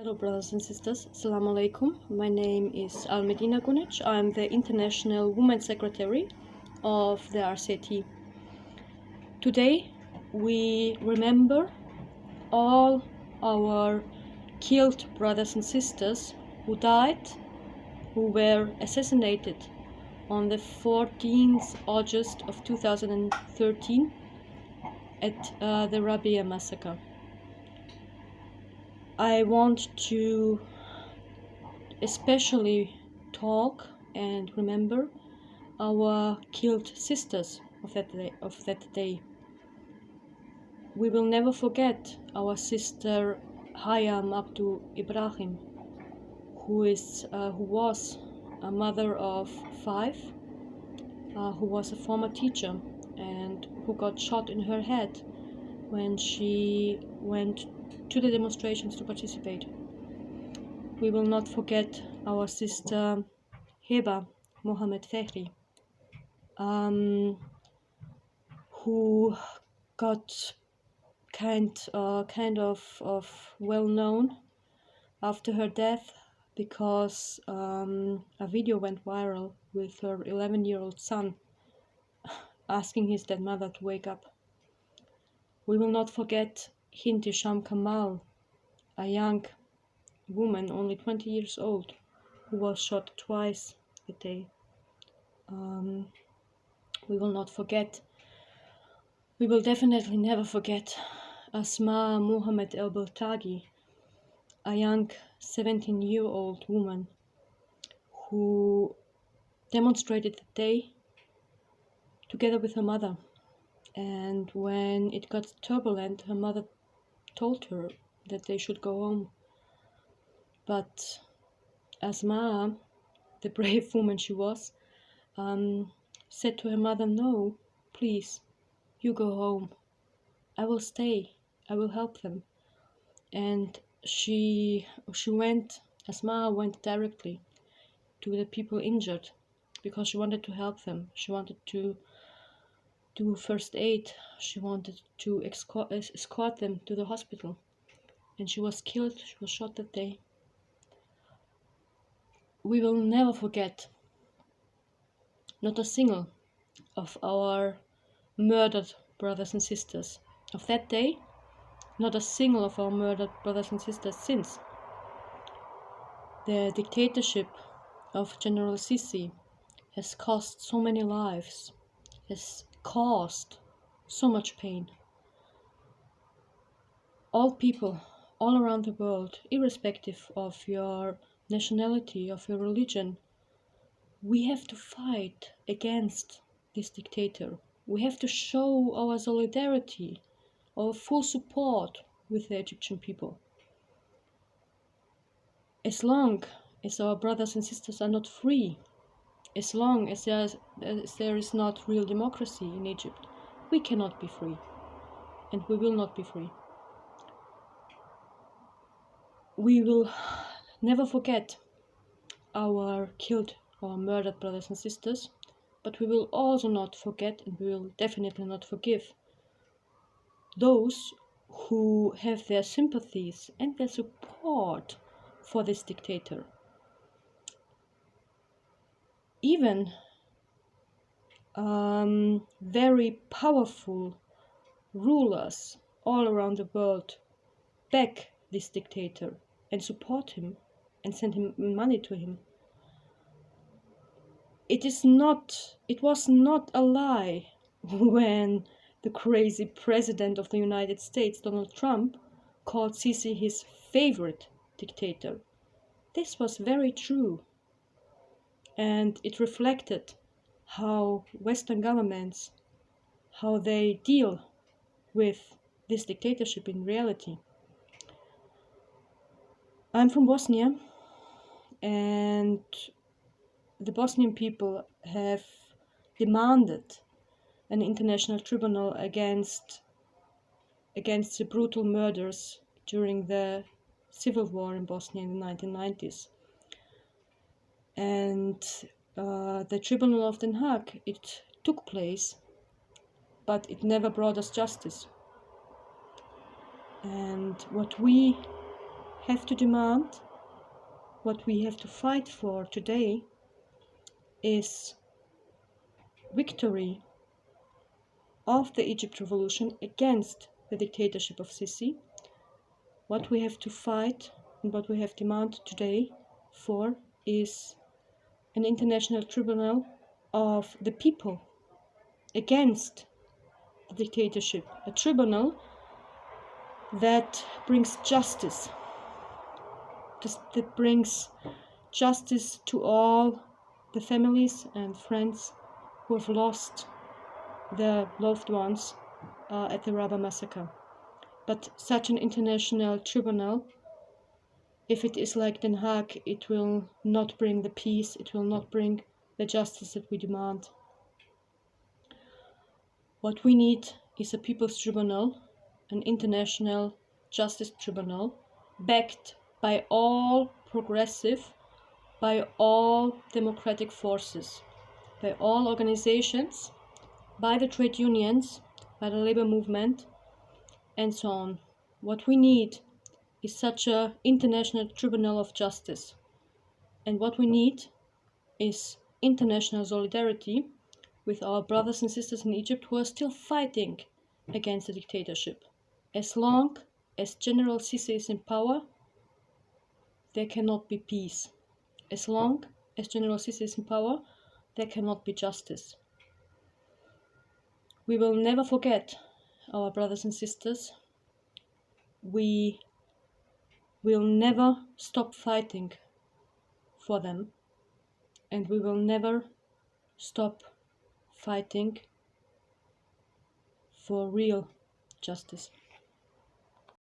Hello brothers and sisters, Assalamu alaikum. My name is Almedina Gunić. I am the International Women's Secretary of the RCIT. Today we remember all our killed brothers and sisters who died, who were assassinated on the 14th August of 2013 at the Rabaa Massacre. I want to especially talk and remember our killed sisters of that day. We will never forget our sister Hayam Abdu Ibrahim, who was a mother of 5, who was a former teacher and who got shot in her head when she went to the demonstrations to participate. We will not forget our sister Heba Mohammed Fehri, who got kind of well known after her death because a video went viral with her 11-year-old son asking his dead mother to wake up. We will not forget Hind Hisham Kamal, a young woman, only 20 years old, who was shot twice that day. We will not forget, we will definitely never forget Asma Muhammad El-Baltagi, a young 17-year-old woman who demonstrated that day together with her mother. And when it got turbulent, her mother told her that they should go home. But Asma, the brave woman she was, said to her mother, "No, please, you go home. I will stay. I will help them." And Asma went directly to the people injured because she wanted to help them. She wanted to do first aid. She wanted to escort them to the hospital. And she was killed. She was shot that day. We will never forget, not a single of our murdered brothers and sisters of that day, not a single of our murdered brothers and sisters since. The dictatorship of General Sisi has cost so many lives, has caused so much pain. All people, all around the world, irrespective of your nationality, of your religion, we have to fight against this dictator. We have to show our solidarity, our full support with the Egyptian people. As long as our brothers and sisters are not free, as long as there is not real democracy in Egypt, we cannot be free, and we will not be free. We will never forget our killed or murdered brothers and sisters, but we will also not forget, and we will definitely not forgive, those who have their sympathies and their support for this dictator. Even very powerful rulers all around the world back this dictator and support him and send him money to him. It was not a lie when the crazy president of the United States, Donald Trump, called Sisi his favorite dictator. This was very true, and it reflected how Western governments, how they deal with this dictatorship in reality. I'm from Bosnia, and the Bosnian people have demanded an international tribunal against the brutal murders during the civil war in Bosnia in the 1990s. And the Tribunal of Den Haag, it took place, but it never brought us justice. And what we have to demand, what we have to fight for today, is victory of the Egypt revolution against the dictatorship of Sisi. What we have to fight and what we have demand today for is an international tribunal of the people against the dictatorship, a tribunal that brings justice, that brings justice to all the families and friends who have lost their loved ones at the Rabaa Massacre. But such an international tribunal, if it is like Den Haag, it will not bring the peace, it will not bring the justice that we demand. What we need is a people's tribunal, an international justice tribunal, backed by all progressive, by all democratic forces, by all organizations, by the trade unions, by the labor movement, and so on. What we need is such an international tribunal of justice. And what we need is international solidarity with our brothers and sisters in Egypt who are still fighting against the dictatorship. As long as General Sisi is in power, there cannot be peace. As long as General Sisi is in power, there cannot be justice. We will never forget our brothers and sisters. We will never stop fighting for them, and we will never stop fighting for real justice.